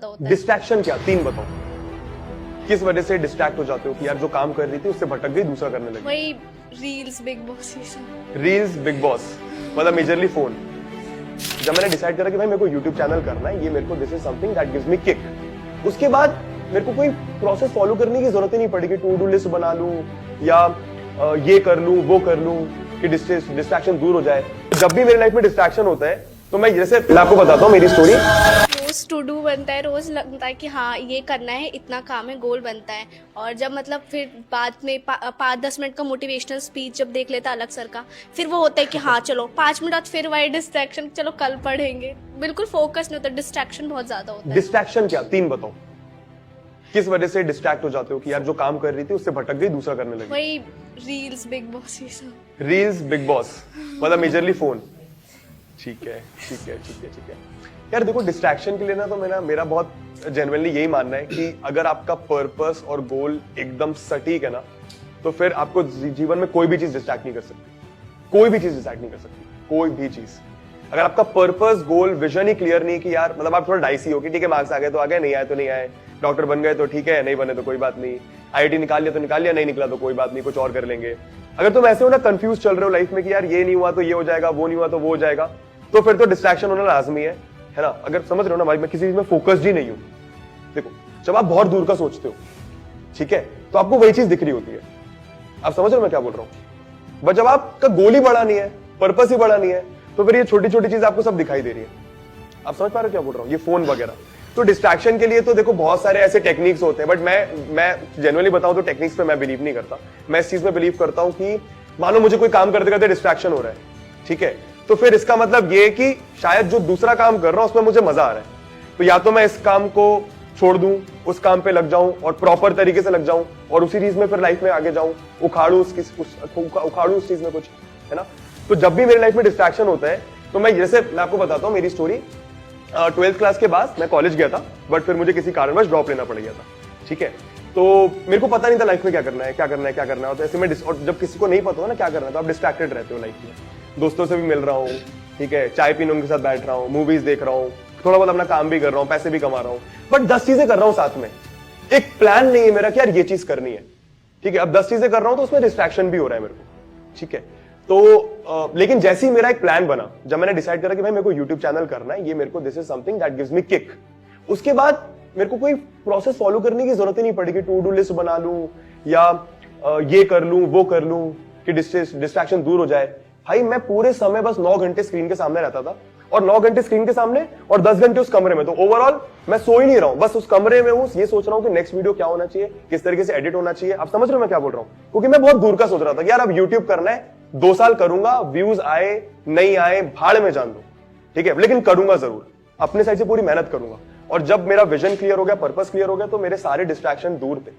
होता है। डिस्ट्रैक्शन क्या, 3 बताओ। किस वजह से डिस्ट्रैक्ट हो जाते हो कि यार जो काम कर रही थी उससे भटक गई, दूसरा करने लगी? वही रील्स, बिग बॉस, ये सब। रील्स, बिग बॉस, मतलब मेजरली फोन। जब मैंने डिसाइड करा कि भाई मेरे को यूट्यूब चैनल करना है, ये मेरे को this is something that gives me kick, उसके बाद मेरे को कोई प्रोसेस फॉलो करने की जरूरत ही नहीं पड़ेगी। टू डू लिस्ट बना लूं या ये कर लूं वो कर लूं कि डिस्ट्रैक्शन दूर हो जाए। जब भी मेरी लाइफ में डिस्ट्रैक्शन होता है तो मैं जैसे मैं आपको बताता हूँ मेरी स्टोरी। रोज टू डू बनता है, रोज लगता है कि हाँ ये करना है, इतना काम है, गोल बनता है। और जब मतलब फिर बाद में 5-10 मिनट का मोटिवेशनल स्पीच जब देख लेता अलग सर का, फिर वो होता है कि हाँ चलो 5 मिनट बाद फिर वही डिस्ट्रैक्शन, चलो कल पढ़ेंगे। बिल्कुल फोकस नहीं होता, डिस्ट्रैक्शन बहुत ज्यादा होता है। डिस्ट्रैक्शन क्या, 3 बताओ। किस वजह से डिस्ट्रैक्ट हो जाते हो कि यार जो काम कर रही थी उससे भटक गई, दूसरा करने लगी? वही रील्स, बिग बॉस, ये सब। रील्स, बिग बॉस, मतलब मेजरली फोन। ठीक है ठीक है ठीक है ठीक है। यार देखो, डिस्ट्रैक्शन के लिए ना तो मेरा बहुत जेन्युइनली यही मानना है कि अगर आपका पर्पस और गोल एकदम सटीक है ना, तो फिर आपको जीवन में कोई भी चीज डिस्ट्रैक्ट नहीं कर सकती। कोई भी चीज डिस्ट्रैक्ट नहीं कर सकती, कोई भी चीज। अगर आपका पर्पस, गोल, विजन ही क्लियर नहीं कि यार, मतलब आप थोड़ा डाइसी हो कि ठीक है मार्क्स आ गए तो आ गए, नहीं आए तो नहीं आए, डॉक्टर बन गए तो ठीक है, नहीं बने तो कोई बात नहीं, आईआईटी निकाल लिया तो निकाल लिया, नहीं निकला तो कोई बात नहीं, कुछ और कर लेंगे। अगर तुम ऐसे हो ना, कंफ्यूज चल रहे हो लाइफ में कि यार ये नहीं हुआ तो ये हो जाएगा, वो नहीं हुआ तो वो हो जाएगा, तो फिर तो डिस्ट्रैक्शन होना लाजमी है ना। अगर समझ रहे हो ना भाई, मैं किसी चीज में फोकस्ड ही नहीं हूं। देखो, जब आप बहुत दूर का सोचते हो, ठीक है, तो आपको वही चीज दिख रही होती है। आप समझ रहे हो मैं क्या बोल रहा हूं? बट जब आपका गोल ही बड़ा नहीं है, पर्पस ही बड़ा नहीं है, तो फिर ये छोटी छोटी चीज आपको सब दिखाई दे रही है। आप समझ पा रहे हो क्या बोल रहा हूं? ये फोन वगैरह। तो डिस्ट्रैक्शन के लिए तो देखो बहुत सारे ऐसे टेक्निक्स होते हैं, बट मैं जेन्युइनली बताऊं तो टेक्निक्स पे मैं बिलीव नहीं करता। मैं इस चीज में बिलीव करता हूं कि मानो मुझे कोई काम करते करते डिस्ट्रैक्शन हो रहा है, ठीक है, तो फिर इसका मतलब ये कि शायद जो दूसरा काम कर रहा हूं उसमें मुझे मजा आ रहा है। तो या तो मैं इस काम को छोड़ दूं, उस काम पे लग जाऊं और प्रॉपर तरीके से लग जाऊं और उसी चीज में फिर लाइफ में आगे जाऊं, उखाड़ू उस चीज में कुछ, है ना। तो जब भी मेरी लाइफ में डिस्ट्रैक्शन होता है तो मैं आपको बताता हूं मेरी स्टोरी। 12th क्लास के बाद मैं कॉलेज गया था, बट फिर मुझे किसी कारणवश ड्रॉप लेना पड़ गया था, ठीक है। तो मेरे को पता नहीं था लाइफ में क्या करना है, क्या करना है, क्या करना है। तो ऐसे में और जब किसी को नहीं पता हो ना क्या करना है, तो आप डिस्ट्रैक्टेड रहते हो लाइफ में। दोस्तों से भी मिल रहा हूँ, ठीक है, चाय पीने उनके साथ बैठ रहा हूँ, मूवीज देख रहा हूँ, थोड़ा बहुत अपना काम भी कर रहा हूँ, पैसे भी कमा रहा हूँ, बट 10 चीजें कर रहा हूँ साथ में। एक प्लान नहीं है मेरा कि यार ये चीज करनी है, ठीक है। अब 10 चीजें कर रहा हूँ तो उसमें डिस्ट्रैक्शन भी हो रहा है मेरे को, ठीक है। तो लेकिन जैसे ही मेरा एक प्लान बना, जब मैंने डिसाइड करा कि भाई मेरे को यूट्यूब चैनल करना है, ये मेरे को this is something that gives me kick, उसके बाद मेरे को कोई प्रोसेस फॉलो करने की जरूरत ही नहीं पड़ेगी। टू डू लिस्ट बना लूं या ये कर लूं वो कर लूं कि डिस्ट्रैक्शन दूर हो जाए। भाई मैं पूरे समय बस 9 घंटे स्क्रीन के सामने रहता था, और 9 घंटे स्क्रीन के सामने और 10 घंटे उस कमरे में। तो ओवरऑल मैं सो ही नहीं रहा हूं, बस उस कमरे में हूं, ये सोच रहा हूं कि नेक्स्ट वीडियो क्या होना चाहिए, किस तरीके से एडिट होना चाहिए। आप समझ रहे हो मैं क्या बोल रहा हूं? क्योंकि मैं बहुत दूर का सोच रहा था कि यार अब यूट्यूब करना है, 2 साल करूंगा, व्यूज आए नहीं आए भाड़ में जान दो, ठीक है, लेकिन करूंगा जरूर, अपने साइड से पूरी मेहनत करूंगा। और जब मेरा विजन क्लियर हो गया, पर्पस क्लियर हो गया, तो मेरे सारे डिस्ट्रैक्शन दूर थे।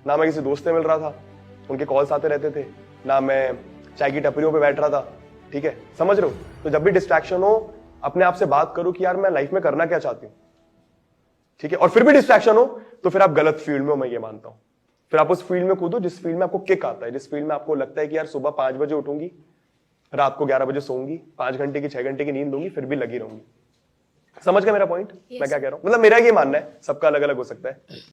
ना मैं किसी दोस्त से मिल रहा था, उनके कॉल्स आते रहते थे, ना मैं चाय की टपरियों पे बैठ रहा था, ठीक है, समझ रहे हो। तो जब भी डिस्ट्रैक्शन हो, अपने आप से बात करो कि यार मैं लाइफ में करना क्या चाहती हूँ, ठीक है। और फिर भी डिस्ट्रैक्शन हो तो फिर आप गलत फील्ड में हो, मैं ये मानता हूं। फिर आप उस फील्ड में कूदो जिस फील्ड में आपको किक आता है, जिस फील्ड में आपको लगता है कि यार सुबह 5 बजे उठूंगी, रात को 11 बजे सोऊंगी, 5 घंटे की 6 घंटे की नींद लूंगी, फिर भी लगी रहूंगी। समझ गया मेरा पॉइंट? मैं क्या कह रहा हूं? मतलब मेरा ये मानना है, सबका अलग अलग हो सकता है।